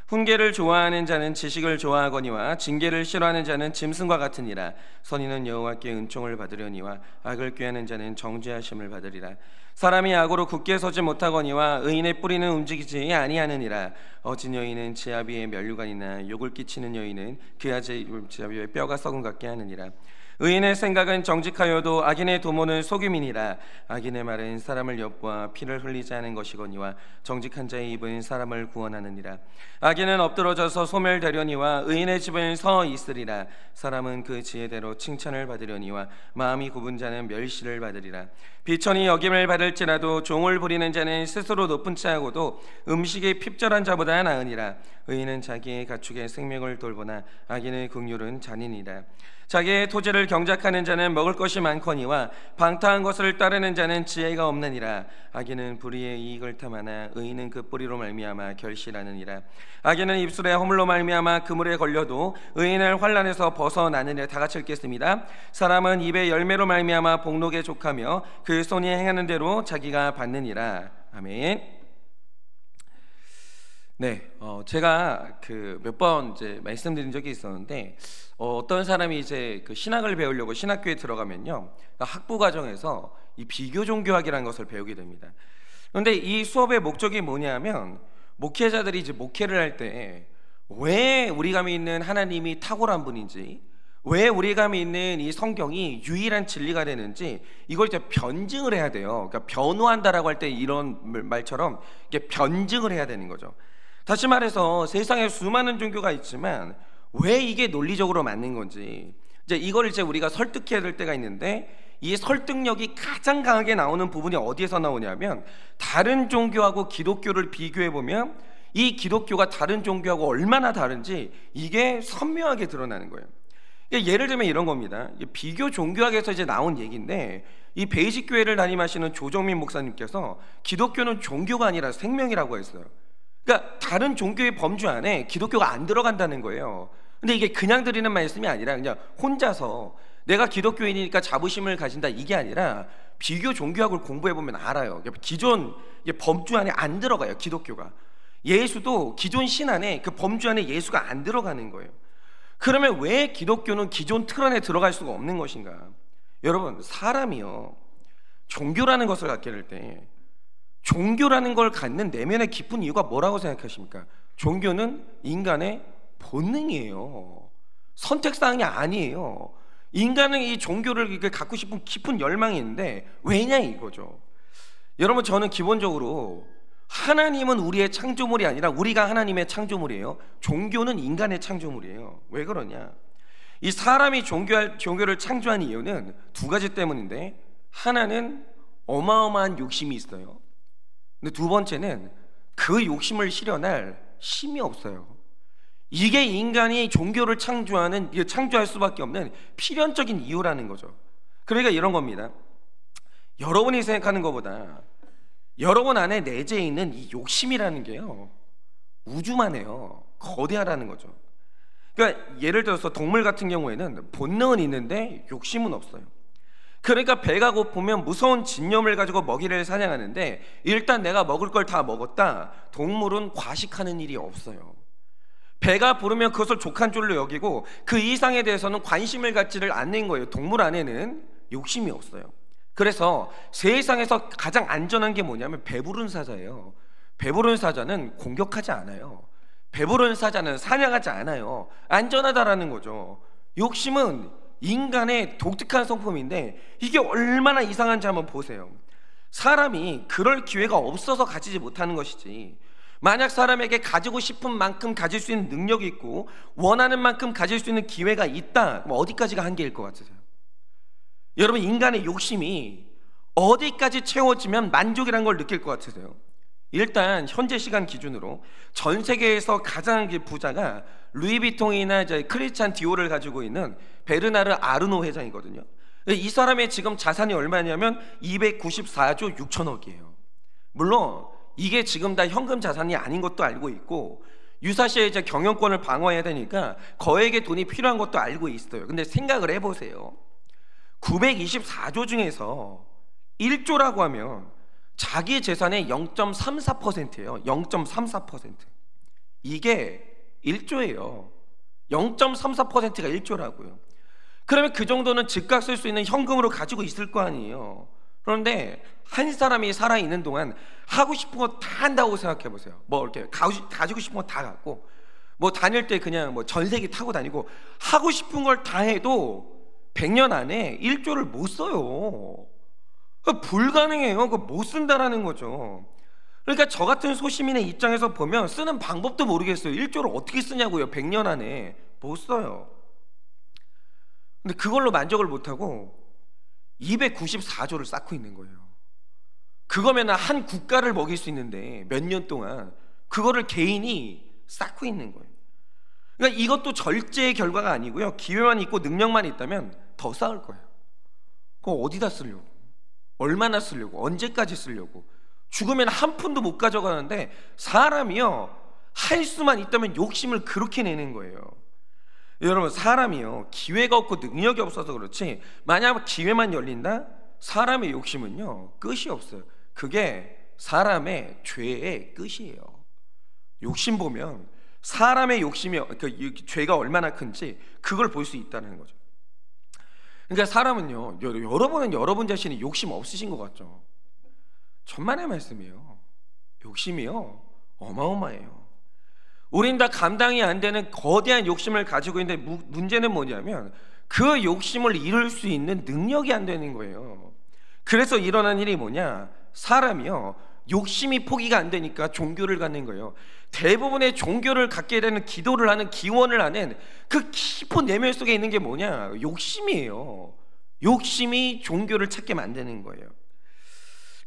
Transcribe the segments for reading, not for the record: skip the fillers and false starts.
훈계를 좋아하는 자는 지식을 좋아하거니와 징계를 싫어하는 자는 짐승과 같으니라. 선인은 여호와께 은총을 받으려니와 악을 꾀하는 자는 정죄하심을 받으리라. 사람이 악으로 굳게 서지 못하거니와 의인의 뿌리는 움직이지 아니하느니라. 어진 여인은 지압 위에 면류관이나 욕을 끼치는 여인은 그의 지압 위에 뼈가 썩은 같게 하느니라. 의인의 생각은 정직하여도 악인의 도모는 속임이니라. 악인의 말은 사람을 엿보아 피를 흘리지 않은 것이거니와 정직한 자의 입은 사람을 구원하느니라. 악인은 엎드러져서 소멸되려니와 의인의 집은 서 있으리라. 사람은 그 지혜대로 칭찬을 받으려니와 마음이 굽은 자는 멸시를 받으리라. 비천이 여김을 받을지라도 종을 부리는 자는 스스로 높은 채하고도 음식이 핍절한 자보다 나으니라. 의인은 자기의 가축의 생명을 돌보나 악인의 긍휼은 잔인이라. 자기의 토지를 경작하는 자는 먹을 것이 많거니와 방탕한 것을 따르는 자는 지혜가 없느니라. 악인은 불의의 이익을 탐하나 의인은 그 뿌리로 말미암아 결실하느니라. 악인은 입술에 허물로 말미암아 그물에 걸려도 의인을 환난에서 벗어나느니라. 다 같이 읽겠습니다. 사람은 입의 열매로 말미암아 복록에 족하며 그 손이 행하는 대로 자기가 받느니라. 아멘. 네, 제가 몇 번 이제 말씀드린 적이 있었는데 어떤 사람이 이제 신학을 배우려고 신학교에 들어가면요, 학부 과정에서 이 비교 종교학이라는 것을 배우게 됩니다. 그런데 이 수업의 목적이 뭐냐면 목회자들이 이제 목회를 할 때 왜 우리가 믿는 하나님이 탁월한 분인지, 왜 우리가 믿는 이 성경이 유일한 진리가 되는지 이걸 이제 변증을 해야 돼요. 그러니까 변호한다라고 할 때 이런 말처럼 이게 변증을 해야 되는 거죠. 다시 말해서 세상에 수많은 종교가 있지만 왜 이게 논리적으로 맞는 건지 이걸 이제 우리가 설득해야 될 때가 있는데, 이 설득력이 가장 강하게 나오는 부분이 어디에서 나오냐면 다른 종교하고 기독교를 비교해 보면 이 기독교가 다른 종교하고 얼마나 다른지 이게 선명하게 드러나는 거예요. 예를 들면 이런 겁니다. 비교 종교학에서 이제 나온 얘기인데, 이 베이직 교회를 담임하시는 조정민 목사님께서 기독교는 종교가 아니라 생명이라고 했어요. 그러니까 다른 종교의 범주 안에 기독교가 안 들어간다는 거예요. 근데 이게 그냥 드리는 말씀이 아니라 그냥 혼자서 내가 기독교인이니까 자부심을 가진다 이게 아니라 비교 종교학을 공부해보면 알아요. 기존 범주 안에 안 들어가요, 기독교가. 예수도 기존 신 안에 그 범주 안에 예수가 안 들어가는 거예요. 그러면 왜 기독교는 기존 틀 안에 들어갈 수가 없는 것인가? 여러분, 사람이요, 종교라는 것을 갖게 될 때 종교라는 걸 갖는 내면의 깊은 이유가 뭐라고 생각하십니까? 종교는 인간의 본능이에요. 선택사항이 아니에요. 인간은 이 종교를 갖고 싶은 깊은 열망이 있는데 왜냐 이거죠. 여러분, 저는 기본적으로 하나님은 우리의 창조물이 아니라 우리가 하나님의 창조물이에요. 종교는 인간의 창조물이에요. 왜 그러냐? 이 사람이 종교를 창조한 이유는 두 가지 때문인데, 하나는 어마어마한 욕심이 있어요. 근데 두 번째는 그 욕심을 실현할 힘이 없어요. 이게 인간이 종교를 창조할 수밖에 없는 필연적인 이유라는 거죠. 그러니까 이런 겁니다. 여러분이 생각하는 것보다 여러분 안에 내재해 있는 이 욕심이라는 게요, 우주만해요. 거대하다는 거죠. 그러니까 예를 들어서 동물 같은 경우에는 본능은 있는데 욕심은 없어요. 그러니까 배가 고프면 무서운 진념을 가지고 먹이를 사냥하는데 일단 내가 먹을 걸 다 먹었다, 동물은 과식하는 일이 없어요. 배가 부르면 그것을 족한 줄로 여기고 그 이상에 대해서는 관심을 갖지를 않는 거예요. 동물 안에는 욕심이 없어요. 그래서 세상에서 가장 안전한 게 뭐냐면 배부른 사자예요. 배부른 사자는 공격하지 않아요. 배부른 사자는 사냥하지 않아요. 안전하다라는 거죠. 욕심은 인간의 독특한 성품인데 이게 얼마나 이상한지 한번 보세요. 사람이 그럴 기회가 없어서 가지지 못하는 것이지, 만약 사람에게 가지고 싶은 만큼 가질 수 있는 능력이 있고 원하는 만큼 가질 수 있는 기회가 있다, 그럼 어디까지가 한계일 것 같으세요? 여러분, 인간의 욕심이 어디까지 채워지면 만족이라는 걸 느낄 것 같으세요? 일단 현재 시간 기준으로 전 세계에서 가장 부자가 루이비통이나 크리스찬 디오를 가지고 있는 베르나르 아르노 회장이거든요. 이 사람의 지금 자산이 얼마냐면 294조 6천억이에요. 물론 이게 지금 다 현금 자산이 아닌 것도 알고 있고, 유사시에 이제 경영권을 방어해야 되니까 거액의 돈이 필요한 것도 알고 있어요. 근데 생각을 해보세요. 924조 중에서 1조라고 하면 자기 재산의 0.34%예요. 0.34%. 이게 1조예요. 0.34%가 1조라고요. 그러면 그 정도는 즉각 쓸 수 있는 현금으로 가지고 있을 거 아니에요. 그런데 한 사람이 살아있는 동안 하고 싶은 거 다 한다고 생각해 보세요. 뭐 이렇게 가지고 싶은 거 다 갖고, 뭐 다닐 때 그냥 뭐 전세기 타고 다니고, 하고 싶은 걸 다 해도 100년 안에 1조를 못 써요. 불가능해요. 그거 못 쓴다라는 거죠. 그러니까 저 같은 소시민의 입장에서 보면 쓰는 방법도 모르겠어요. 1조를 어떻게 쓰냐고요. 100년 안에 못 써요. 근데 그걸로 만족을 못하고 294조를 쌓고 있는 거예요. 그거면 한 국가를 먹일 수 있는데 몇 년 동안 그거를 개인이 쌓고 있는 거예요. 그러니까 이것도 절제의 결과가 아니고요, 기회만 있고 능력만 있다면 더 쌓을 거예요. 그거 어디다 쓰려고, 얼마나 쓰려고, 언제까지 쓰려고. 죽으면 한 푼도 못 가져가는데 사람이요, 할 수만 있다면 욕심을 그렇게 내는 거예요. 여러분, 사람이요, 기회가 없고 능력이 없어서 그렇지, 만약 기회만 열린다? 사람의 욕심은요 끝이 없어요. 그게 사람의 죄의 끝이에요. 욕심 보면 사람의 욕심이, 그 죄가 얼마나 큰지 그걸 볼 수 있다는 거죠. 그러니까 사람은요, 여러분은 여러분 자신이 욕심 없으신 것 같죠? 천만의 말씀이에요. 욕심이요 어마어마해요. 우린 다 감당이 안 되는 거대한 욕심을 가지고 있는데, 문제는 뭐냐면 그 욕심을 이룰 수 있는 능력이 안 되는 거예요. 그래서 일어난 일이 뭐냐, 사람이요 욕심이 포기가 안 되니까 종교를 갖는 거예요. 대부분의 종교를 갖게 되는, 기도를 하는, 기원을 하는 그 깊은 내면 속에 있는 게 뭐냐, 욕심이에요. 욕심이 종교를 찾게 만드는 거예요.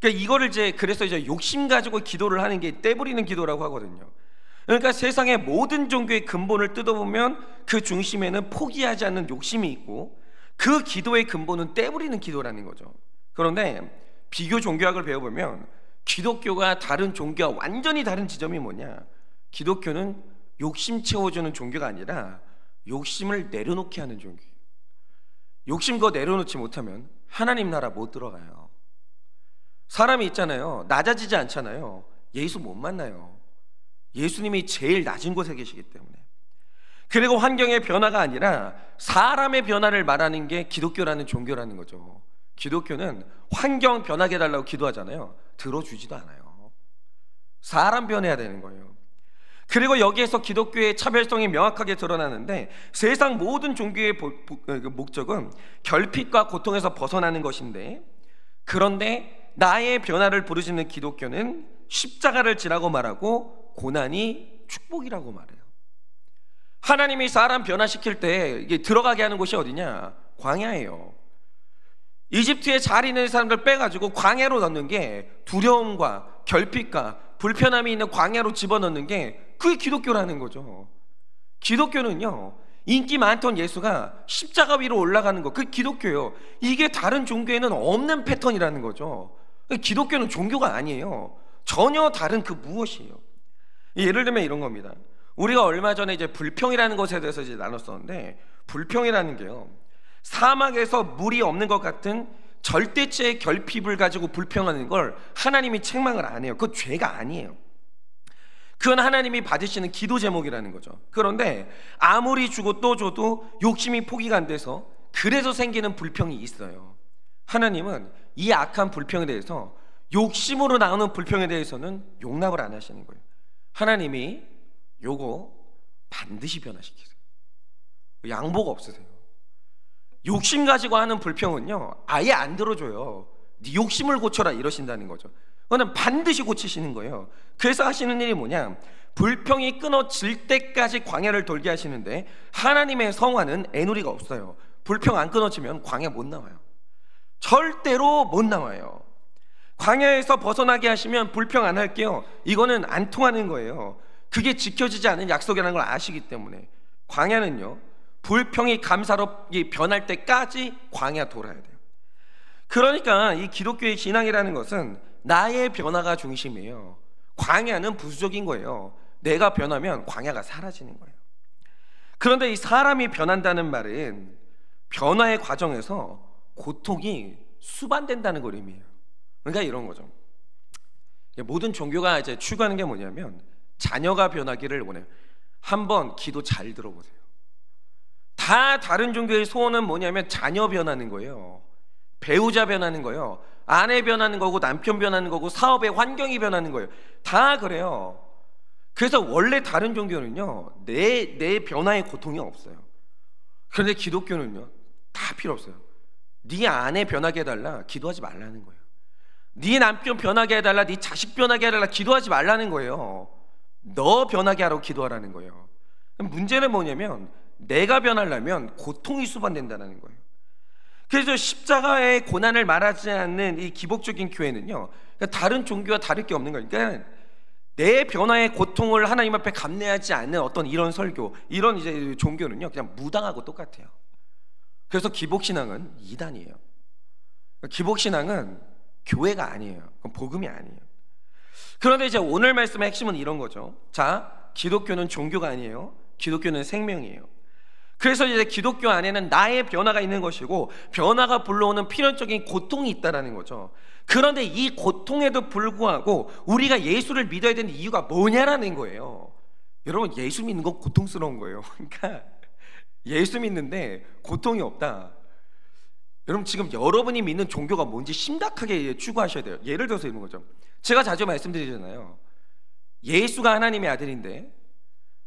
그러니까 이거를 그래서 욕심 가지고 기도를 하는 게 떼부리는 기도라고 하거든요. 그러니까 세상의 모든 종교의 근본을 뜯어보면 그 중심에는 포기하지 않는 욕심이 있고, 그 기도의 근본은 떼부리는 기도라는 거죠. 그런데 비교 종교학을 배워보면 기독교가 다른 종교와 완전히 다른 지점이 뭐냐, 기독교는 욕심 채워주는 종교가 아니라 욕심을 내려놓게 하는 종교예요. 욕심 그거 내려놓지 못하면 하나님 나라 못 들어가요. 사람이 있잖아요, 낮아지지 않잖아요. 예수 못 만나요. 예수님이 제일 낮은 곳에 계시기 때문에. 그리고 환경의 변화가 아니라 사람의 변화를 말하는 게 기독교라는 종교라는 거죠. 기독교는 환경 변하게 해달라고 기도하잖아요. 들어주지도 않아요. 사람 변해야 되는 거예요. 그리고 여기에서 기독교의 차별성이 명확하게 드러나는데, 세상 모든 종교의 목적은 결핍과 고통에서 벗어나는 것인데, 그런데 나의 변화를 부르짖는 기독교는 십자가를 지라고 말하고 고난이 축복이라고 말해요. 하나님이 사람 변화시킬 때 이게 들어가게 하는 곳이 어디냐, 광야예요. 이집트에 잘 있는 사람들 빼가지고 광야로 넣는 게, 두려움과 결핍과 불편함이 있는 광야로 집어넣는 게 그게 기독교라는 거죠. 기독교는요, 인기 많던 예수가 십자가 위로 올라가는 거, 그 기독교예요. 이게 다른 종교에는 없는 패턴이라는 거죠. 기독교는 종교가 아니에요. 전혀 다른 그 무엇이에요. 예를 들면 이런 겁니다. 우리가 얼마 전에 불평이라는 것에 대해서 나눴었는데, 불평이라는 게요, 사막에서 물이 없는 것 같은 절대체의 결핍을 가지고 불평하는 걸 하나님이 책망을 안 해요. 그건 죄가 아니에요. 그건 하나님이 받으시는 기도 제목이라는 거죠. 그런데 아무리 주고 또 줘도 욕심이 포기가 안 돼서, 그래서 생기는 불평이 있어요. 하나님은 이 악한 불평에 대해서, 욕심으로 나오는 불평에 대해서는 용납을 안 하시는 거예요. 하나님이 요거 반드시 변화시키세요. 양보가 없으세요. 욕심 가지고 하는 불평은요 아예 안 들어줘요. 네 욕심을 고쳐라 이러신다는 거죠. 그거는 반드시 고치시는 거예요. 그래서 하시는 일이 뭐냐, 불평이 끊어질 때까지 광야를 돌게 하시는데, 하나님의 성화는 애누리가 없어요. 불평 안 끊어지면 광야 못 나와요. 절대로 못 나와요. 광야에서 벗어나게 하시면 불평 안 할게요, 이거는 안 통하는 거예요. 그게 지켜지지 않은 약속이라는 걸 아시기 때문에. 광야는요, 불평이 감사로 변할 때까지 광야 돌아야 돼요. 그러니까 이 기독교의 신앙이라는 것은 나의 변화가 중심이에요. 광야는 부수적인 거예요. 내가 변하면 광야가 사라지는 거예요. 그런데 이 사람이 변한다는 말은 변화의 과정에서 고통이 수반된다는 걸 의미해요. 그러니까 이런 거죠. 모든 종교가 추구하는 게 뭐냐면, 자녀가 변하기를 원해요. 한번 기도 잘 들어보세요. 다 다른 종교의 소원은 뭐냐면 자녀 변하는 거예요. 배우자 변하는 거예요. 아내 변하는 거고, 남편 변하는 거고, 사업의 환경이 변하는 거예요. 다 그래요. 그래서 원래 다른 종교는요, 내 변화의 고통이 없어요. 그런데 기독교는요, 다 필요 없어요. 네 아내 변하게 해달라, 기도하지 말라는 거예요. 네 남편 변하게 해달라, 네 자식 변하게 해달라, 기도하지 말라는 거예요. 너 변하게 하라고 기도하라는 거예요. 문제는 뭐냐면 내가 변하려면 고통이 수반된다는 거예요. 그래서 십자가의 고난을 말하지 않는 이 기복적인 교회는요, 다른 종교와 다를 게 없는 거니까 내 변화의 고통을 하나님 앞에 감내하지 않는 어떤 이런 설교, 이런 이제 종교는요, 그냥 무당하고 똑같아요. 그래서 기복신앙은 이단이에요. 기복신앙은 교회가 아니에요. 그건 복음이 아니에요. 그런데 이제 오늘 말씀의 핵심은 이런 거죠. 자, 기독교는 종교가 아니에요. 기독교는 생명이에요. 그래서 이제 기독교 안에는 나의 변화가 있는 것이고, 변화가 불러오는 필연적인 고통이 있다는 거죠. 그런데 이 고통에도 불구하고 우리가 예수를 믿어야 되는 이유가 뭐냐라는 거예요. 여러분, 예수 믿는 건 고통스러운 거예요. 그러니까 예수 믿는데 고통이 없다. 여러분, 지금 여러분이 믿는 종교가 뭔지 심각하게 추구하셔야 돼요. 예를 들어서 이런 거죠. 제가 자주 말씀드리잖아요. 예수가 하나님의 아들인데,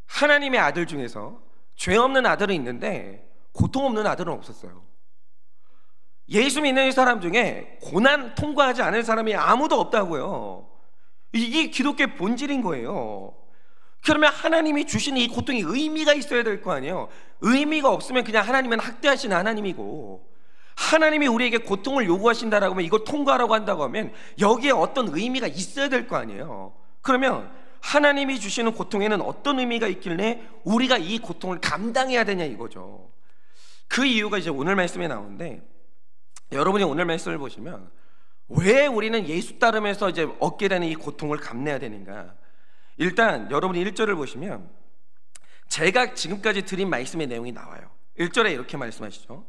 하나님의 아들 중에서 죄 없는 아들은 있는데 고통 없는 아들은 없었어요. 예수 믿는 사람 중에 고난 통과하지 않은 사람이 아무도 없다고요. 이게 기독교의 본질인 거예요. 그러면 하나님이 주신 이 고통이 의미가 있어야 될 거 아니에요. 의미가 없으면 그냥 하나님은 학대하시는 하나님이고, 하나님이 우리에게 고통을 요구하신다라고 하면, 이걸 통과하라고 한다고 하면 여기에 어떤 의미가 있어야 될 거 아니에요. 그러면 하나님이 주시는 고통에는 어떤 의미가 있길래 우리가 이 고통을 감당해야 되냐 이거죠. 그 이유가 이제 오늘 말씀에 나오는데, 여러분이 오늘 말씀을 보시면 왜 우리는 예수 따르면서 이제 얻게 되는 이 고통을 감내해야 되는가? 일단 여러분이 1절을 보시면 제가 지금까지 드린 말씀의 내용이 나와요. 1절에 이렇게 말씀하시죠.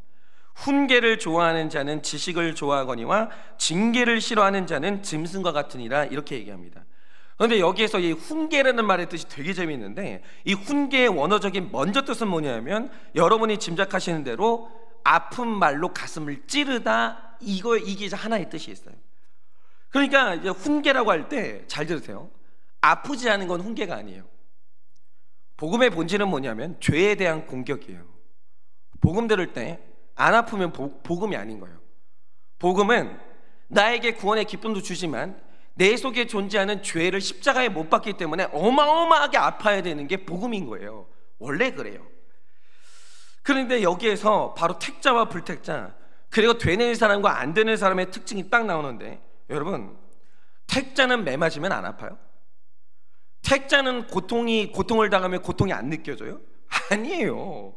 훈계를 좋아하는 자는 지식을 좋아하거니와 징계를 싫어하는 자는 짐승과 같으니라, 이렇게 얘기합니다. 그런데 여기에서 이 훈계라는 말의 뜻이 되게 재미있는데, 이 훈계의 원어적인 먼저 뜻은 뭐냐면, 여러분이 짐작하시는 대로 아픈 말로 가슴을 찌르다, 이게 하나의 뜻이 있어요. 그러니까 이제 훈계라고 할 때 잘 들으세요. 아프지 않은 건 훈계가 아니에요. 복음의 본질은 뭐냐면 죄에 대한 공격이에요. 복음 들을 때 안 아프면 복음이 아닌 거예요. 복음은 나에게 구원의 기쁨도 주지만 내 속에 존재하는 죄를 십자가에 못 박기 때문에 어마어마하게 아파야 되는 게 복음인 거예요. 원래 그래요. 그런데 여기에서 바로 택자와 불택자, 그리고 되는 사람과 안 되는 사람의 특징이 딱 나오는데, 여러분, 택자는 매 맞으면 안 아파요? 택자는 고통을 당하면 고통이 안 느껴져요? 아니에요.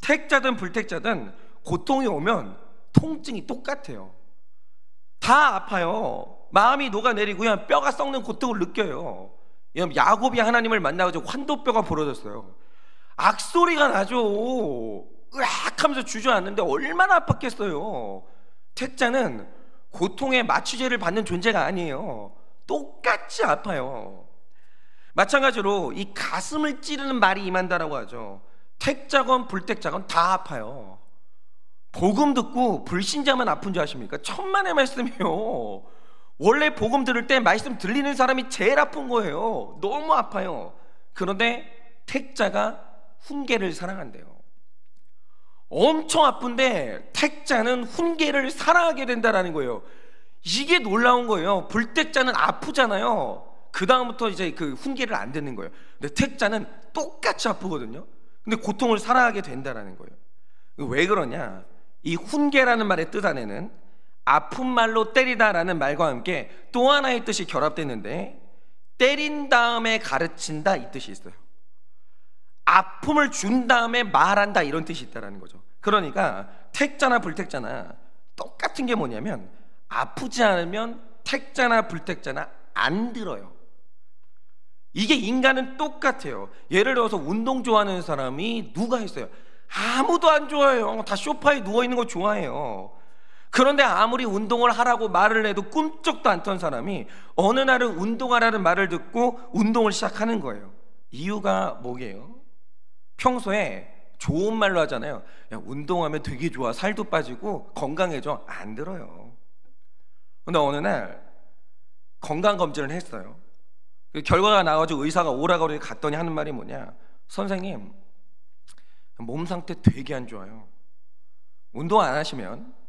택자든 불택자든 고통이 오면 통증이 똑같아요. 다 아파요. 마음이 녹아내리고요, 뼈가 썩는 고통을 느껴요. 야곱이 하나님을 만나가지고 환도뼈가 부러졌어요. 악소리가 나죠. 으악 하면서 주저앉는데 얼마나 아팠겠어요. 택자는 고통의 마취제를 받는 존재가 아니에요. 똑같이 아파요. 마찬가지로 이 가슴을 찌르는 말이 임한다라고 하죠. 택자건 불택자건 다 아파요. 복음 듣고 불신자만 아픈 줄 아십니까? 천만의 말씀이에요. 원래 복음 들을 때 말씀 들리는 사람이 제일 아픈 거예요. 너무 아파요. 그런데 택자가 훈계를 사랑한대요. 엄청 아픈데 택자는 훈계를 사랑하게 된다라는 거예요. 이게 놀라운 거예요. 불택자는 아프잖아요. 그 다음부터 이제 그 훈계를 안 듣는 거예요. 근데 택자는 똑같이 아프거든요. 근데 고통을 사랑하게 된다라는 거예요. 왜 그러냐? 이 훈계라는 말의 뜻 안에는 아픈 말로 때리다라는 말과 함께 또 하나의 뜻이 결합됐는데, 때린 다음에 가르친다, 이 뜻이 있어요. 아픔을 준 다음에 말한다, 이런 뜻이 있다는 거죠. 그러니까 택자나 불택자나 똑같은 게 뭐냐면, 아프지 않으면 택자나 불택자나 안 들어요. 이게 인간은 똑같아요. 예를 들어서 운동 좋아하는 사람이 누가 있어요? 아무도 안 좋아해요. 다 소파에 누워있는 거 좋아해요. 그런데 아무리 운동을 하라고 말을 해도 꿈쩍도 않던 사람이 어느 날은 운동하라는 말을 듣고 운동을 시작하는 거예요. 이유가 뭐게요? 평소에 좋은 말로 하잖아요. 야, 운동하면 되게 좋아, 살도 빠지고 건강해져. 안 들어요. 근데 어느 날 건강검진을 했어요. 결과가 나와가지고 의사가 오라고 갔더니 하는 말이 뭐냐, 선생님 몸 상태 되게 안 좋아요. 운동 안 하시면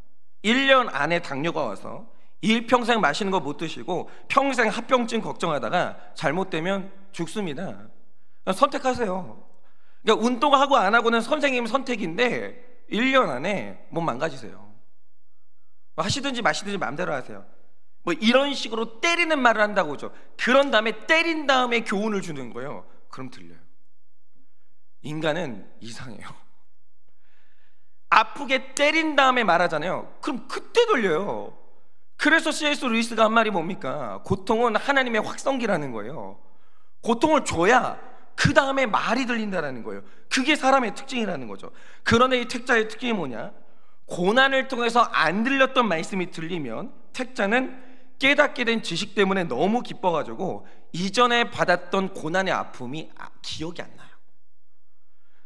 1년 안에 당뇨가 와서 일평생 마시는 거 못 드시고 평생 합병증 걱정하다가 잘못되면 죽습니다. 선택하세요. 그러니까 운동하고 안 하고는 선생님 선택인데 1년 안에 몸 망가지세요. 하시든지 마시든지 마음대로 하세요. 뭐 이런 식으로 때리는 말을 한다고죠. 그런 다음에 때린 다음에 교훈을 주는 거예요. 그럼 들려요. 인간은 이상해요. 아프게 때린 다음에 말하잖아요. 그럼 그때 들려요. 그래서 C.S. 루이스가 한 말이 뭡니까? 고통은 하나님의 확성기라는 거예요. 고통을 줘야 그 다음에 말이 들린다는 거예요. 그게 사람의 특징이라는 거죠. 그런데 이 택자의 특징이 뭐냐? 고난을 통해서 안 들렸던 말씀이 들리면 택자는 깨닫게 된 지식 때문에 너무 기뻐가지고 이전에 받았던 고난의 아픔이 기억이 안 나요.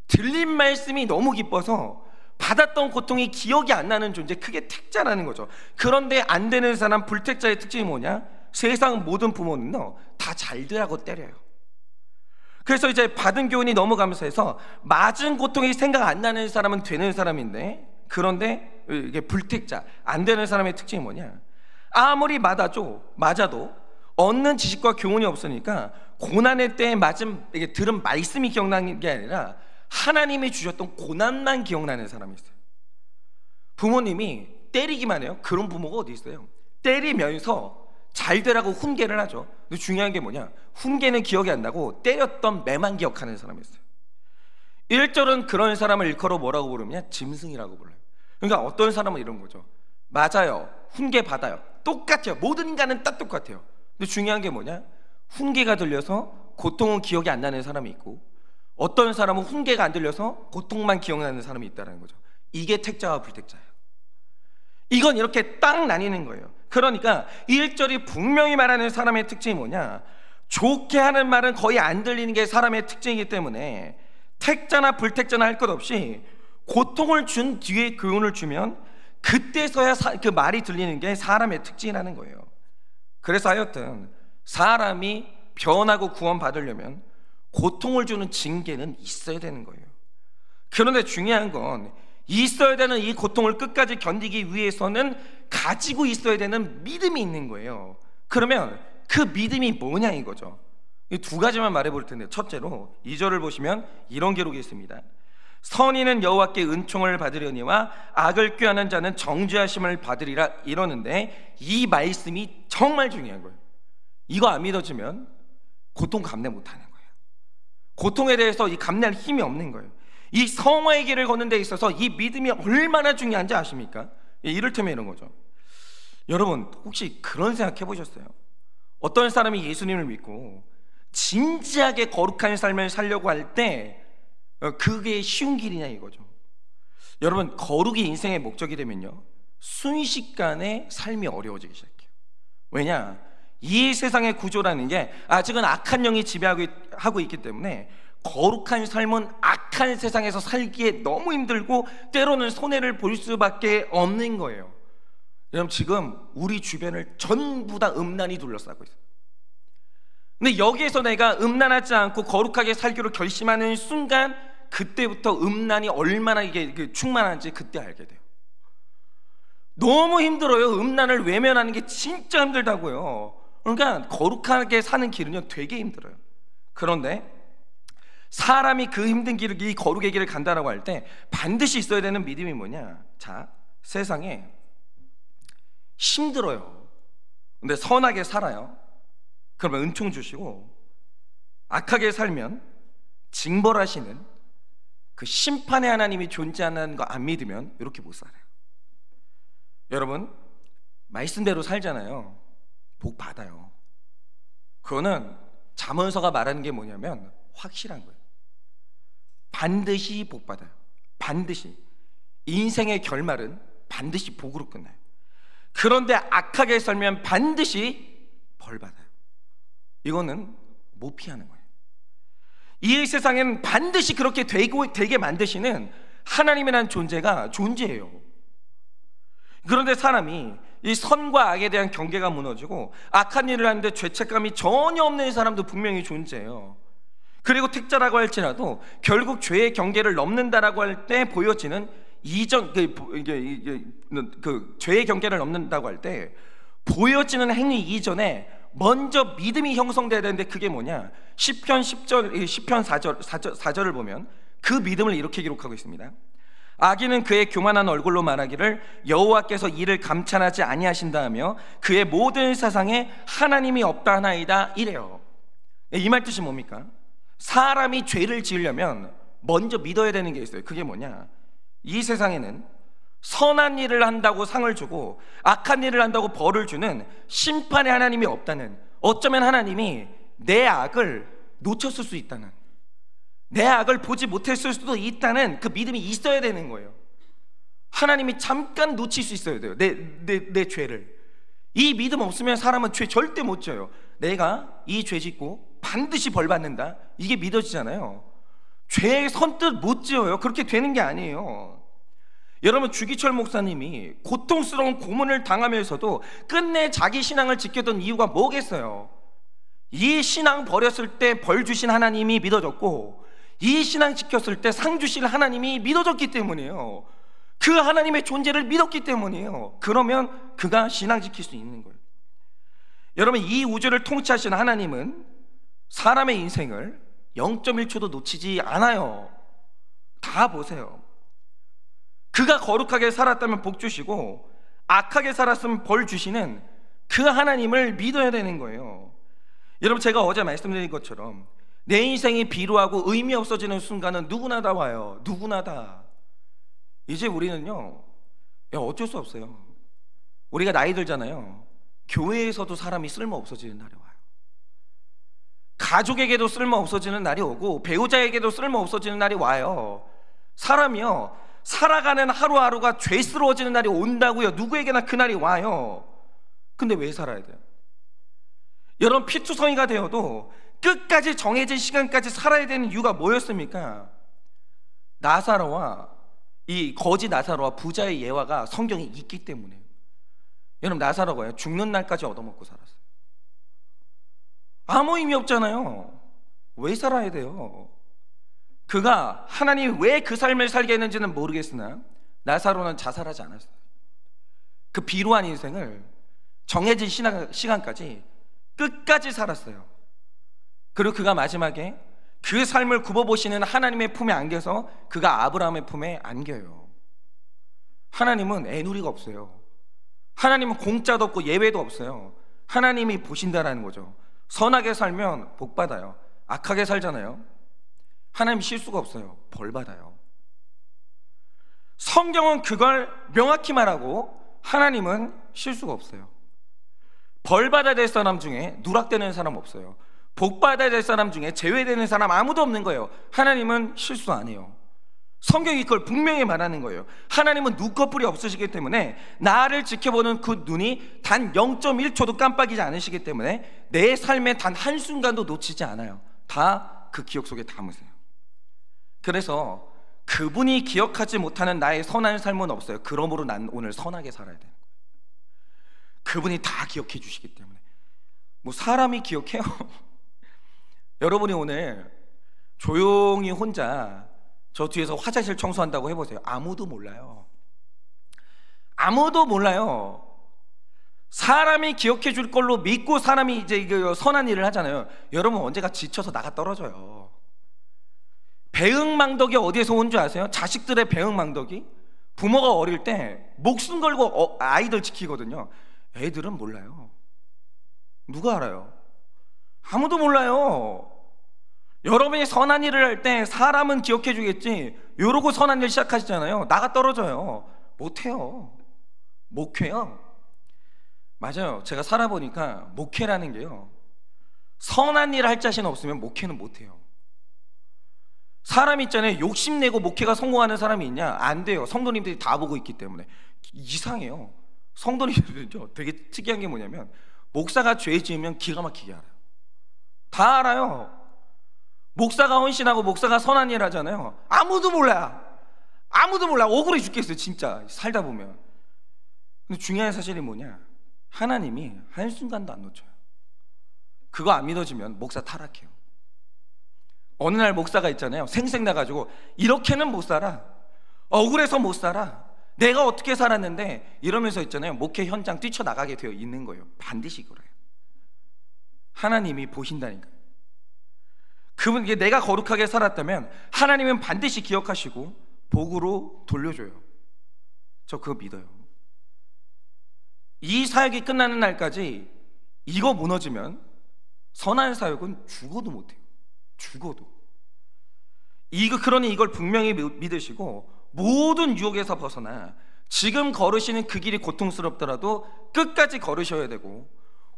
들린 말씀이 너무 기뻐서 받았던 고통이 기억이 안 나는 존재, 그게 택자라는 거죠. 그런데 안 되는 사람, 불택자의 특징이 뭐냐? 세상 모든 부모는요 다 잘 되라고 때려요. 그래서 이제 받은 교훈이 너무 감사해서 맞은 고통이 생각 안 나는 사람은 되는 사람인데, 그런데 이게 불택자, 안 되는 사람의 특징이 뭐냐? 아무리 맞아도 얻는 지식과 교훈이 없으니까 고난의 때에 이게 들은 말씀이 기억나는 게 아니라 하나님이 주셨던 고난만 기억나는 사람이 있어요. 부모님이 때리기만 해요. 그런 부모가 어디 있어요? 때리면서 잘 되라고 훈계를 하죠. 근데 중요한 게 뭐냐? 훈계는 기억이 안 나고 때렸던 매만 기억하는 사람이 있어요. 1절은 그런 사람을 일컬어 뭐라고 부르냐? 짐승이라고 불러요. 그러니까 어떤 사람은 이런 거죠. 맞아요, 훈계 받아요, 똑같아요, 모든 인간은 딱 똑같아요. 근데 중요한 게 뭐냐? 훈계가 들려서 고통은 기억이 안 나는 사람이 있고, 어떤 사람은 훈계가 안 들려서 고통만 기억나는 사람이 있다는 거죠. 이게 택자와 불택자예요. 이건 이렇게 딱 나뉘는 거예요. 그러니까 1절이 분명히 말하는 사람의 특징이 뭐냐? 좋게 하는 말은 거의 안 들리는 게 사람의 특징이기 때문에 택자나 불택자나 할 것 없이 고통을 준 뒤에 교훈을 주면 그때서야 그 말이 들리는 게 사람의 특징이라는 거예요. 그래서 하여튼 사람이 변하고 구원받으려면 고통을 주는 징계는 있어야 되는 거예요. 그런데 중요한 건 있어야 되는 이 고통을 끝까지 견디기 위해서는 가지고 있어야 되는 믿음이 있는 거예요. 그러면 그 믿음이 뭐냐 이거죠. 이 두 가지만 말해볼 텐데, 첫째로 2절을 보시면 이런 기록이 있습니다. 선인은 여호와께 은총을 받으려니와 악을 꾀하는 자는 정죄하심을 받으리라 이러는데, 이 말씀이 정말 중요한 거예요. 이거 안 믿어지면 고통 감내 못하는 거예요. 고통에 대해서 이 감내할 힘이 없는 거예요. 이 성화의 길을 걷는 데 있어서 이 믿음이 얼마나 중요한지 아십니까? 이를테면 이런 거죠. 여러분 혹시 그런 생각 해보셨어요? 어떤 사람이 예수님을 믿고 진지하게 거룩한 삶을 살려고 할 때 그게 쉬운 길이냐 이거죠. 여러분 거룩이 인생의 목적이 되면요 순식간에 삶이 어려워지기 시작해요. 왜냐? 이 세상의 구조라는 게 아직은 악한 영이 지배하고 있기 때문에 거룩한 삶은 악한 세상에서 살기에 너무 힘들고 때로는 손해를 볼 수밖에 없는 거예요. 여러분 지금 우리 주변을 전부 다 음란이 둘러싸고 있어요. 근데 여기에서 내가 음란하지 않고 거룩하게 살기로 결심하는 순간, 그때부터 음란이 얼마나 이게 충만한지 그때 알게 돼요. 너무 힘들어요. 음란을 외면하는 게 진짜 힘들다고요. 그러니까 거룩하게 사는 길은요 되게 힘들어요. 그런데 사람이 그 힘든 길을, 이 거룩의 길을 간다라고 할 때 반드시 있어야 되는 믿음이 뭐냐? 자, 세상에 힘들어요. 근데 선하게 살아요. 그러면 은총 주시고, 악하게 살면 징벌하시는 그 심판의 하나님이 존재하는 거 안 믿으면 이렇게 못 살아요. 여러분 말씀대로 살잖아요. 복 받아요. 그거는 잠언서가 말하는 게 뭐냐면 확실한 거예요. 반드시 복 받아요. 반드시. 인생의 결말은 반드시 복으로 끝나요. 그런데 악하게 살면 반드시 벌받아요. 이거는 못 피하는 거예요. 이 세상에는 반드시 그렇게 되게 만드시는 하나님이라는 존재가 존재해요. 그런데 사람이 이 선과 악에 대한 경계가 무너지고 악한 일을 하는데 죄책감이 전혀 없는 사람도 분명히 존재해요. 그리고 택자라고 할지라도 결국 죄의 경계를 넘는다라고 할 때 보여지는 죄의 경계를 넘는다고 할 때 보여지는 행위 이전에 먼저 믿음이 형성돼야 되는데, 그게 뭐냐? 시편 4절을 보면 그 믿음을 이렇게 기록하고 있습니다. 악인은 그의 교만한 얼굴로 말하기를 여호와께서 이를 감찰하지 아니하신다 하며 그의 모든 사상에 하나님이 없다 하나이다 이래요. 이 말 뜻이 뭡니까? 사람이 죄를 지으려면 먼저 믿어야 되는 게 있어요. 그게 뭐냐? 이 세상에는 선한 일을 한다고 상을 주고 악한 일을 한다고 벌을 주는 심판의 하나님이 없다는, 어쩌면 하나님이 내 악을 놓쳤을 수 있다는, 내 악을 보지 못했을 수도 있다는 그 믿음이 있어야 되는 거예요. 하나님이 잠깐 놓칠 수 있어야 돼요. 내 죄를. 이 믿음 없으면 사람은 죄 절대 못 져요. 내가 이 죄 짓고 반드시 벌 받는다, 이게 믿어지잖아요. 죄 선뜻 못 지어요. 그렇게 되는 게 아니에요. 여러분, 주기철 목사님이 고통스러운 고문을 당하면서도 끝내 자기 신앙을 지켰던 이유가 뭐겠어요? 이 신앙 버렸을 때 벌 주신 하나님이 믿어졌고 이 신앙 지켰을 때 상 주실 하나님이 믿어졌기 때문이에요. 그 하나님의 존재를 믿었기 때문이에요. 그러면 그가 신앙 지킬 수 있는 거예요. 여러분, 이 우주를 통치하시는 하나님은 사람의 인생을 0.1초도 놓치지 않아요. 다 보세요. 그가 거룩하게 살았다면 복 주시고 악하게 살았으면 벌 주시는 그 하나님을 믿어야 되는 거예요. 여러분, 제가 어제 말씀드린 것처럼 내 인생이 비루하고 의미 없어지는 순간은 누구나 다 와요. 누구나 다. 이제 우리는요, 어쩔 수 없어요. 우리가 나이 들잖아요. 교회에서도 사람이 쓸모 없어지는 날이 와요. 가족에게도 쓸모 없어지는 날이 오고 배우자에게도 쓸모 없어지는 날이 와요. 사람이요, 살아가는 하루하루가 죄스러워지는 날이 온다고요. 누구에게나 그 날이 와요. 근데 왜 살아야 돼요? 여러분, 피투성이가 되어도 끝까지 정해진 시간까지 살아야 되는 이유가 뭐였습니까? 나사로와 이 거지 나사로와 부자의 예화가 성경에 있기 때문에. 여러분, 나사로가요, 죽는 날까지 얻어먹고 살았어요. 아무 의미 없잖아요. 왜 살아야 돼요? 그가 하나님이 왜 그 삶을 살게 했는지는 모르겠으나 나사로는 자살하지 않았어요. 그 비루한 인생을 정해진 시간까지 끝까지 살았어요. 그리고 그가 마지막에 그 삶을 굽어보시는 하나님의 품에 안겨서 그가 아브라함의 품에 안겨요. 하나님은 애누리가 없어요. 하나님은 공짜도 없고 예외도 없어요. 하나님이 보신다라는 거죠. 선하게 살면 복 받아요. 악하게 살잖아요. 하나님 실수가 없어요. 벌 받아요. 성경은 그걸 명확히 말하고 하나님은 실수가 없어요. 벌 받아야 될 사람 중에 누락되는 사람 없어요. 복 받아야 될 사람 중에 제외되는 사람 아무도 없는 거예요. 하나님은 실수 안 해요. 성경이 그걸 분명히 말하는 거예요. 하나님은 눈꺼풀이 없으시기 때문에 나를 지켜보는 그 눈이 단 0.1초도 깜빡이지 않으시기 때문에 내 삶의 단 한순간도 놓치지 않아요. 다 그 기억 속에 담으세요. 그래서 그분이 기억하지 못하는 나의 선한 삶은 없어요. 그러므로 난 오늘 선하게 살아야 되는 거예요. 그분이 다 기억해 주시기 때문에. 뭐 사람이 기억해요? 여러분이 오늘 조용히 혼자 저 뒤에서 화장실 청소한다고 해보세요. 아무도 몰라요. 아무도 몰라요. 사람이 기억해 줄 걸로 믿고 사람이 이제 선한 일을 하잖아요. 여러분, 언제가 지쳐서 나가 떨어져요. 배응망덕이 어디에서 온 줄 아세요? 자식들의 배응망덕이 부모가 어릴 때 목숨 걸고 아이들 지키거든요. 애들은 몰라요. 누가 알아요? 아무도 몰라요. 여러분이 선한 일을 할 때 사람은 기억해 주겠지, 이러고 선한 일 시작하시잖아요. 나가 떨어져요. 못해요. 목회요. 맞아요. 제가 살아보니까 목회라는 게요, 선한 일을 할 자신 없으면 목회는 못해요. 사람 있잖아요, 욕심내고 목회가 성공하는 사람이 있냐? 안 돼요. 성도님들이 다 보고 있기 때문에. 이상해요. 성도님들은요 되게 특이한 게 뭐냐면 목사가 죄 지으면 기가 막히게 알아요. 다 알아요. 목사가 헌신하고 목사가 선한 일 하잖아요. 아무도 몰라. 아무도 몰라. 억울해 죽겠어요 진짜 살다 보면. 근데 중요한 사실이 뭐냐, 하나님이 한순간도 안 놓쳐요. 그거 안 믿어지면 목사 타락해요. 어느 날 목사가 있잖아요, 생색나가지고 이렇게는 못 살아, 억울해서 못 살아, 내가 어떻게 살았는데, 이러면서 있잖아요 목회 현장 뛰쳐나가게 되어 있는 거예요. 반드시 그래요. 하나님이 보신다니까요. 그분, 내가 거룩하게 살았다면 하나님은 반드시 기억하시고 복으로 돌려줘요. 저 그거 믿어요. 이 사역이 끝나는 날까지 이거 무너지면 선한 사역은 죽어도 못해요. 죽어도. 그러니 이걸 분명히 믿으시고 모든 유혹에서 벗어나 지금 걸으시는 그 길이 고통스럽더라도 끝까지 걸으셔야 되고,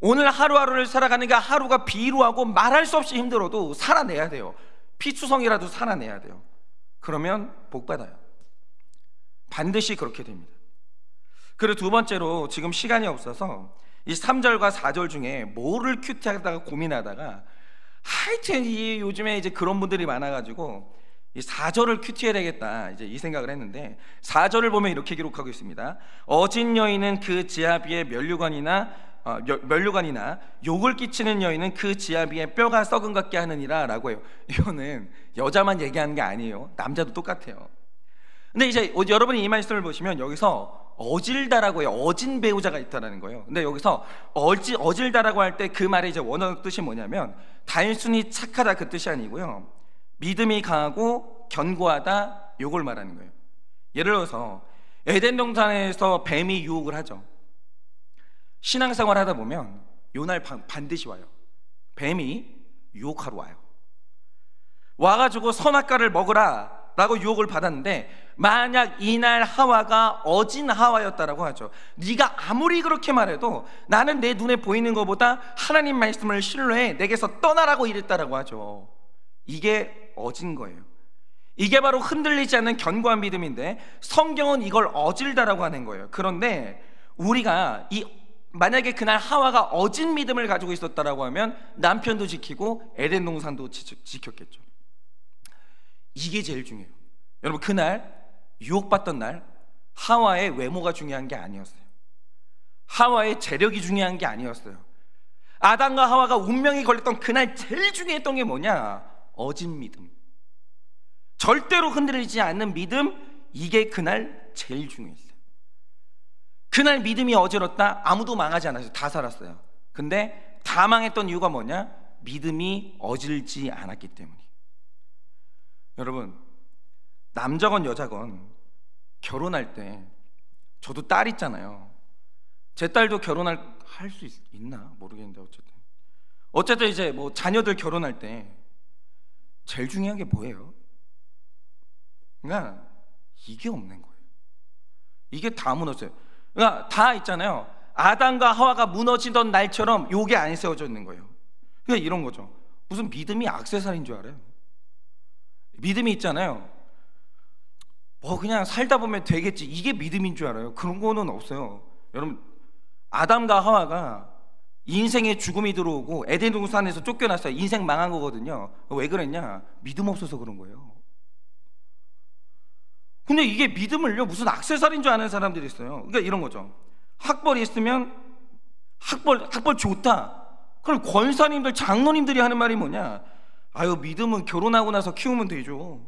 오늘 하루하루를 살아가는 게 하루가 비루하고 말할 수 없이 힘들어도 살아내야 돼요. 피투성이라도 살아내야 돼요. 그러면 복 받아요. 반드시 그렇게 됩니다. 그리고 두 번째로, 지금 시간이 없어서 이 3절과 4절 중에 뭐를 큐티하다가 고민하다가 하여튼 요즘에 이제 그런 분들이 많아가지고 이 4절을 큐티해야 되겠다 이제 이 생각을 했는데, 4절을 보면 이렇게 기록하고 있습니다. 어진 여인은 그 지아비의 면류관이나 욕을 끼치는 여인은 그 지아비의 뼈가 썩은 같게 하느니라 라고 해요. 이거는 여자만 얘기하는 게 아니에요. 남자도 똑같아요. 근데 이제 여러분이 이 말씀을 보시면 여기서 어질다라고 해요. 어진 배우자가 있다라는 거예요. 근데 여기서 어질다라고 할 때 그 말의 이제 원어 뜻이 뭐냐면 단순히 착하다 그 뜻이 아니고요, 믿음이 강하고 견고하다 요걸 말하는 거예요. 예를 들어서 에덴 동산에서 뱀이 유혹을 하죠. 신앙생활 하다 보면 요날 반드시 와요. 뱀이 유혹하러 와요. 와가지고 선악과를 먹으라 라고 유혹을 받았는데, 만약 이날 하와가 어진 하와였다라고 하죠. 네가 아무리 그렇게 말해도 나는 내 눈에 보이는 것보다 하나님 말씀을 신뢰해, 내게서 떠나라고 이랬다라고 하죠. 이게 어진 거예요. 이게 바로 흔들리지 않는 견고한 믿음인데, 성경은 이걸 어질다라고 하는 거예요. 그런데 우리가 만약에 그날 하와가 어진 믿음을 가지고 있었다라고 하면 남편도 지키고 에덴 동산도 지켰겠죠. 이게 제일 중요해요. 여러분, 그날 유혹받던 날 하와의 외모가 중요한 게 아니었어요. 하와의 재력이 중요한 게 아니었어요. 아담과 하와가 운명이 걸렸던 그날 제일 중요했던 게 뭐냐? 어진 믿음, 절대로 흔들리지 않는 믿음. 이게 그날 제일 중요했어요. 그날 믿음이 어지럽다, 아무도 망하지 않았어요. 다 살았어요. 근데 다 망했던 이유가 뭐냐? 믿음이 어질지 않았기 때문이에요. 여러분, 남자건 여자건 결혼할 때, 저도 딸 있잖아요. 제 딸도 결혼할 수 있나 모르겠는데 어쨌든 이제 뭐 자녀들 결혼할 때 제일 중요한 게 뭐예요? 그러니까 이게 없는 거예요. 이게 다 무너져요. 그러니까 다 있잖아요. 아담과 하와가 무너지던 날처럼 요게 안 세워져 있는 거예요. 그러니까 이런 거죠. 무슨 믿음이 액세서리인 줄 알아요? 믿음이 있잖아요. 뭐 그냥 살다 보면 되겠지, 이게 믿음인 줄 알아요? 그런 거는 없어요. 여러분, 아담과 하와가 인생에 죽음이 들어오고 에덴 동산에서 쫓겨났어요. 인생 망한 거거든요. 왜 그랬냐? 믿음 없어서 그런 거예요. 근데 이게 믿음을요 무슨 액세서리인 줄 아는 사람들이 있어요. 그러니까 이런 거죠. 학벌이 있으면 학벌 좋다. 그럼 권사님들, 장로님들이 하는 말이 뭐냐? 아유, 믿음은 결혼하고 나서 키우면 되죠.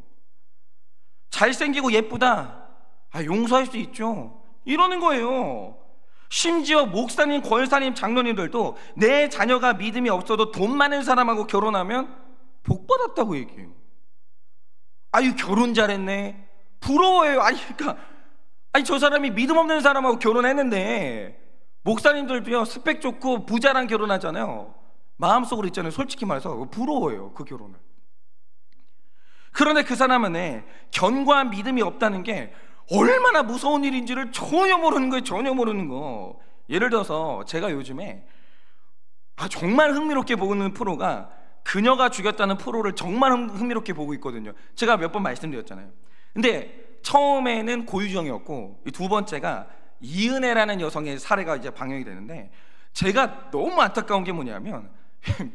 잘생기고 예쁘다, 용서할 수 있죠. 이러는 거예요. 심지어 목사님, 권사님, 장로님들도 내 자녀가 믿음이 없어도 돈 많은 사람하고 결혼하면 복 받았다고 얘기해요. 아유, 결혼 잘했네, 부러워요. 그러니까 저 사람이 믿음 없는 사람하고 결혼했는데, 목사님들도요 스펙 좋고 부자랑 결혼하잖아요. 마음속으로 있잖아요, 솔직히 말해서 부러워요, 그 결혼을. 그런데 그 사람은 견고한 믿음이 없다는 게 얼마나 무서운 일인지를 전혀 모르는 거예요. 전혀 모르는 거. 예를 들어서 제가 요즘에 정말 흥미롭게 보는 프로가, 그녀가 죽였다는 프로를 정말 흥미롭게 보고 있거든요. 제가 몇 번 말씀드렸잖아요. 근데 처음에는 고유정이었고, 두 번째가 이은혜라는 여성의 사례가 이제 방영이 되는데, 제가 너무 안타까운 게 뭐냐면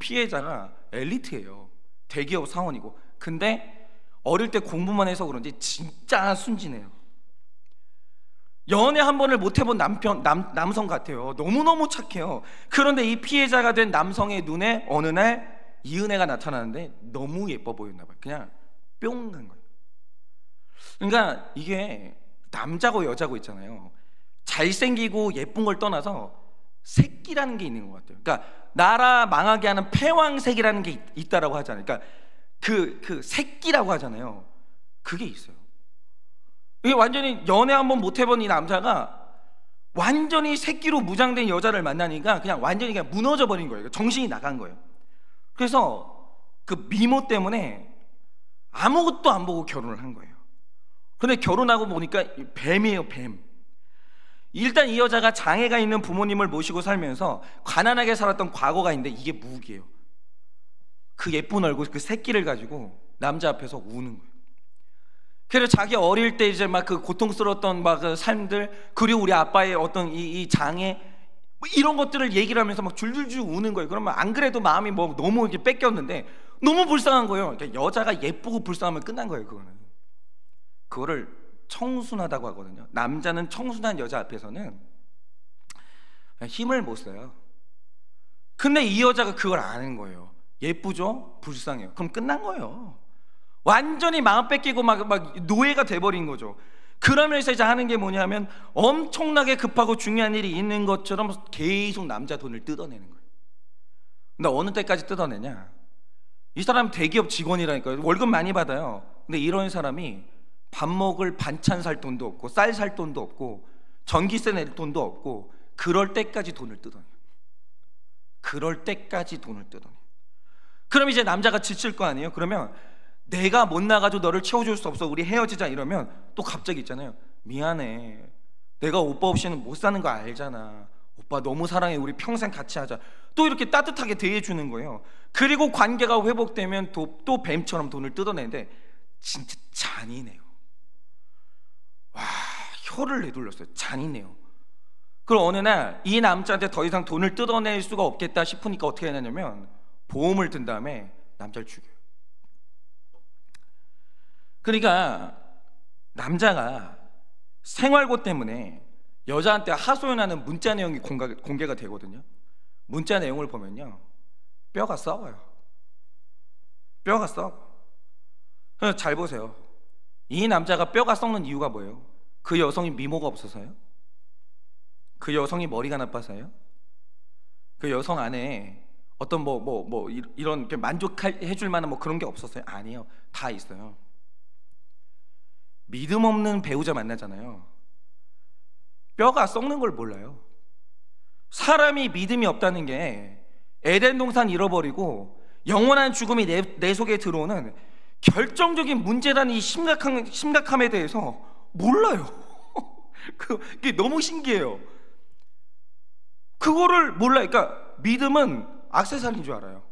피해자가 엘리트예요. 대기업 사원이고. 근데 어릴 때 공부만 해서 그런지 진짜 순진해요. 연애 한 번을 못 해본 남성 같아요. 너무너무 착해요. 그런데 이 피해자가 된 남성의 눈에 어느 날 이은혜가 나타나는데 너무 예뻐 보였나 봐요. 그냥 뿅 간 거예요. 그러니까 이게 남자고 여자고 있잖아요. 잘생기고 예쁜 걸 떠나서 새끼라는 게 있는 것 같아요. 그러니까 나라 망하게 하는 패왕색이라는 게 있다라고 하잖아요. 그러니까 그 새끼라고 하잖아요. 그게 있어요. 이게 완전히 연애 한번 못 해본 이 남자가 완전히 새끼로 무장된 여자를 만나니까 그냥 완전히 그냥 무너져 버린 거예요. 정신이 나간 거예요. 그래서 그 미모 때문에 아무것도 안 보고 결혼을 한 거예요. 근데 결혼하고 보니까 뱀이에요, 뱀. 일단 이 여자가 장애가 있는 부모님을 모시고 살면서 가난하게 살았던 과거가 있는데 이게 무기예요. 그 예쁜 얼굴, 그 새끼를 가지고 남자 앞에서 우는 거예요. 그래서 자기 어릴 때 이제 막 그 고통스러웠던 막 그 삶들, 그리고 우리 아빠의 어떤 이 장애, 뭐 이런 것들을 얘기를 하면서 막 줄줄줄 우는 거예요. 그러면 안 그래도 마음이 뭐 너무 이렇게 뺏겼는데 너무 불쌍한 거예요. 그러니까 여자가 예쁘고 불쌍하면 끝난 거예요. 그거를 청순하다고 하거든요. 남자는 청순한 여자 앞에서는 힘을 못 써요. 근데 이 여자가 그걸 아는 거예요. 예쁘죠? 불쌍해요. 그럼 끝난 거예요. 완전히 마음 뺏기고 막 노예가 돼버린 거죠. 그러면서 이제 하는 게 뭐냐면 엄청나게 급하고 중요한 일이 있는 것처럼 계속 남자 돈을 뜯어내는 거예요. 근데 어느 때까지 뜯어내냐? 이 사람 대기업 직원이라니까요. 월급 많이 받아요. 근데 이런 사람이 밥 먹을 반찬 살 돈도 없고 쌀 살 돈도 없고 전기세 낼 돈도 없고 그럴 때까지 돈을 뜯어내요. 그럴 때까지 돈을 뜯어내요. 그럼 이제 남자가 지칠 거 아니에요? 그러면 내가 못 나가도 너를 채워줄 수 없어, 우리 헤어지자, 이러면 또 갑자기 있잖아요. 미안해, 내가 오빠 없이는 못 사는 거 알잖아, 오빠 너무 사랑해, 우리 평생 같이 하자. 또 이렇게 따뜻하게 대해주는 거예요. 그리고 관계가 회복되면 또 뱀처럼 돈을 뜯어내는데 진짜 잔인해요. 와, 혀를 내둘렀어요. 잔인해요. 그럼 어느 날 이 남자한테 더 이상 돈을 뜯어낼 수가 없겠다 싶으니까 어떻게 하냐면 보험을 든 다음에 남자를 죽여요. 그러니까 남자가 생활고 때문에 여자한테 하소연하는 문자 내용이 공개가 되거든요. 문자 내용을 보면요, 뼈가 썩어요. 뼈가 썩어. 잘 보세요. 이 남자가 뼈가 썩는 이유가 뭐예요? 그 여성이 미모가 없어서요? 그 여성이 머리가 나빠서요? 그 여성 안에 어떤 이런 만족해 줄 만한 뭐 그런 게 없었어요? 아니에요. 다 있어요. 믿음 없는 배우자 만나잖아요. 뼈가 썩는 걸 몰라요. 사람이 믿음이 없다는 게 에덴 동산 잃어버리고 영원한 죽음이 내 속에 들어오는 결정적인 문제라는 이 심각함에 대해서 몰라요. 그게 너무 신기해요. 그거를 몰라요. 그러니까 믿음은 액세서리인 줄 알아요.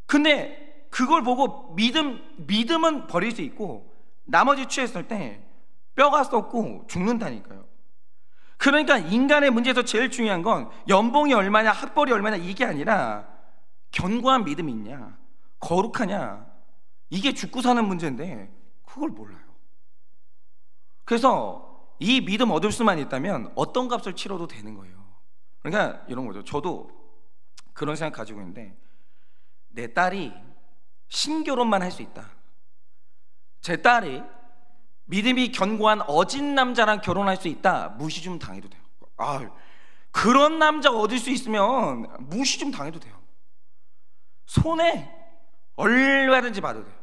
근데 그걸 보고 믿음은 버릴 수 있고 나머지 취했을 때 뼈가 썩고 죽는다니까요. 그러니까 인간의 문제에서 제일 중요한 건 연봉이 얼마냐, 학벌이 얼마냐, 이게 아니라 견고한 믿음이 있냐, 거룩하냐, 이게 죽고 사는 문제인데 그걸 몰라요. 그래서 이 믿음 얻을 수만 있다면 어떤 값을 치러도 되는 거예요. 그러니까 이런 거죠. 저도 그런 생각 가지고 있는데, 내 딸이 신결혼만 할 수 있다, 제 딸이 믿음이 견고한 어진 남자랑 결혼할 수 있다, 무시 좀 당해도 돼요. 그런 남자 얻을 수 있으면 무시 좀 당해도 돼요. 손해 얼마든지 봐도 돼요.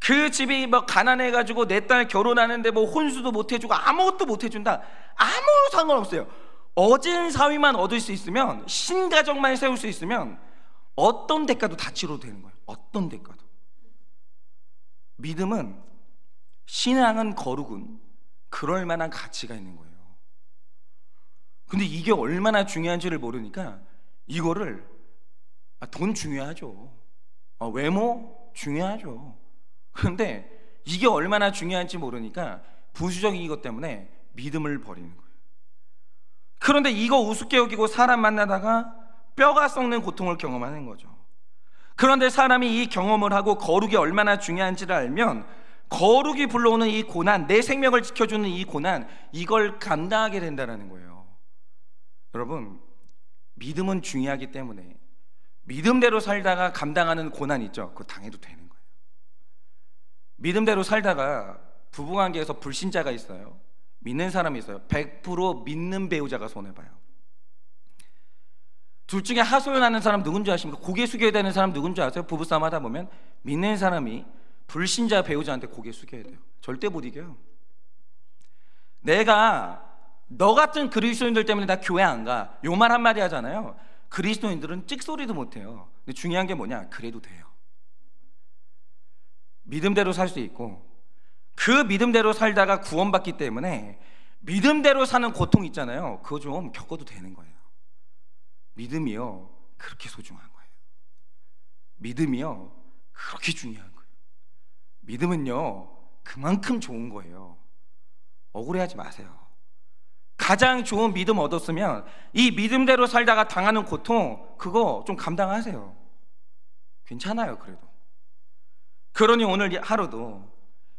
그 집이 뭐 가난해가지고 내 딸 결혼하는데 뭐 혼수도 못 해주고 아무것도 못 해준다, 아무 상관없어요. 어진 사위만 얻을 수 있으면, 신가정만 세울 수 있으면 어떤 대가도 다 치러도 되는 거예요. 어떤 대가도. 믿음은, 신앙은, 거룩은 그럴 만한 가치가 있는 거예요. 근데 이게 얼마나 중요한지를 모르니까 이거를, 돈 중요하죠, 외모 중요하죠. 그런데 이게 얼마나 중요한지 모르니까 부수적인 것 때문에 믿음을 버리는 거예요. 그런데 이거 우습게 여기고 사람 만나다가 뼈가 썩는 고통을 경험하는 거죠. 그런데 사람이 이 경험을 하고 거룩이 얼마나 중요한지를 알면 거룩이 불러오는 이 고난, 내 생명을 지켜주는 이 고난, 이걸 감당하게 된다는 거예요. 여러분, 믿음은 중요하기 때문에 믿음대로 살다가 감당하는 고난 있죠? 그거 당해도 되는 거예요. 믿음대로 살다가 부부관계에서 불신자가 있어요. 믿는 사람이 있어요. 100% 믿는 배우자가 손해봐요. 둘 중에 하소연하는 사람 누군지 아십니까? 고개 숙여야 되는 사람 누군지 아세요? 부부싸움 하다 보면 믿는 사람이 불신자 배우자한테 고개 숙여야 돼요. 절대 못 이겨요. 내가 너 같은 그리스도인들 때문에 나 교회 안 가, 요 말 한마디 하잖아요. 그리스도인들은 찍소리도 못해요. 근데 중요한 게 뭐냐? 그래도 돼요. 믿음대로 살 수 있고, 그 믿음대로 살다가 구원받기 때문에 믿음대로 사는 고통 있잖아요. 그거 좀 겪어도 되는 거예요. 믿음이요, 그렇게 소중한 거예요. 믿음이요, 그렇게 중요한 거예요. 믿음은요, 그만큼 좋은 거예요. 억울해하지 마세요. 가장 좋은 믿음 얻었으면 이 믿음대로 살다가 당하는 고통, 그거 좀 감당하세요. 괜찮아요. 그래도. 그러니 오늘 하루도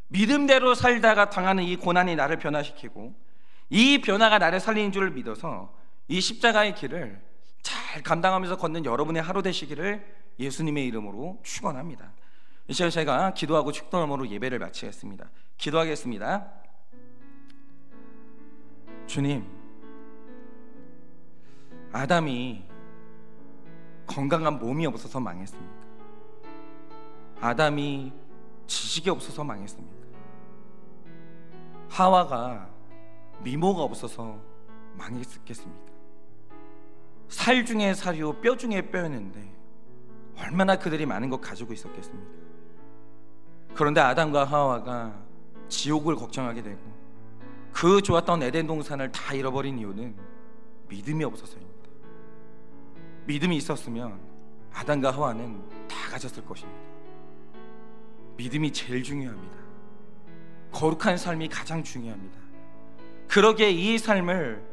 믿음대로 살다가 당하는 이 고난이 나를 변화시키고 이 변화가 나를 살리는 줄을 믿어서 이 십자가의 길을 잘 감당하면서 걷는 여러분의 하루 되시기를 예수님의 이름으로 축원합니다. 이 시간 제가 기도하고 축도함으로 예배를 마치겠습니다. 기도하겠습니다. 주님, 아담이 건강한 몸이 없어서 망했습니까? 아담이 지식이 없어서 망했습니까? 하와가 미모가 없어서 망했겠습니까? 살 중에 살이요 뼈 중에 뼈였는데 얼마나 그들이 많은 것 가지고 있었겠습니까? 그런데 아담과 하와가 지옥을 걱정하게 되고 그 좋았던 에덴 동산을 다 잃어버린 이유는 믿음이 없어서입니다. 믿음이 있었으면 아담과 하와는 다 가졌을 것입니다. 믿음이 제일 중요합니다. 거룩한 삶이 가장 중요합니다. 그러기에 이 삶을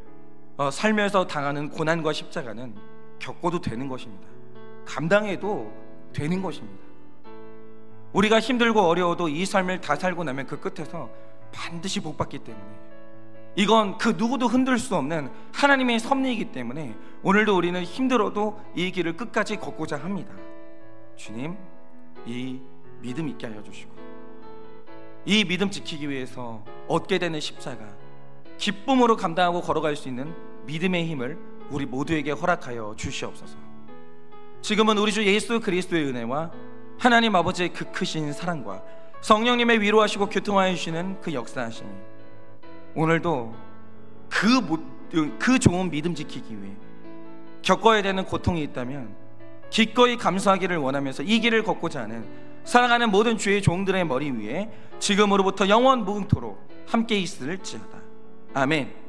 살면서 당하는 고난과 십자가는 겪어도 되는 것입니다. 감당해도 되는 것입니다. 우리가 힘들고 어려워도 이 삶을 다 살고 나면 그 끝에서 반드시 복받기 때문에 이건 그 누구도 흔들 수 없는 하나님의 섭리이기 때문에 오늘도 우리는 힘들어도 이 길을 끝까지 걷고자 합니다. 주님, 이 믿음 있게 하여 주시고 이 믿음 지키기 위해서 얻게 되는 십자가, 기쁨으로 감당하고 걸어갈 수 있는 믿음의 힘을 우리 모두에게 허락하여 주시옵소서. 지금은 우리 주 예수 그리스도의 은혜와 하나님 아버지의 그 크신 사랑과 성령님의 위로하시고 교통하여 주시는 그 역사하심이 오늘도 그 좋은 믿음 지키기 위해 겪어야 되는 고통이 있다면 기꺼이 감수하기를 원하면서 이 길을 걷고자 하는 사랑하는 모든 주의 종들의 머리 위에 지금으로부터 영원 무궁토록 함께 있을지어다. 아멘.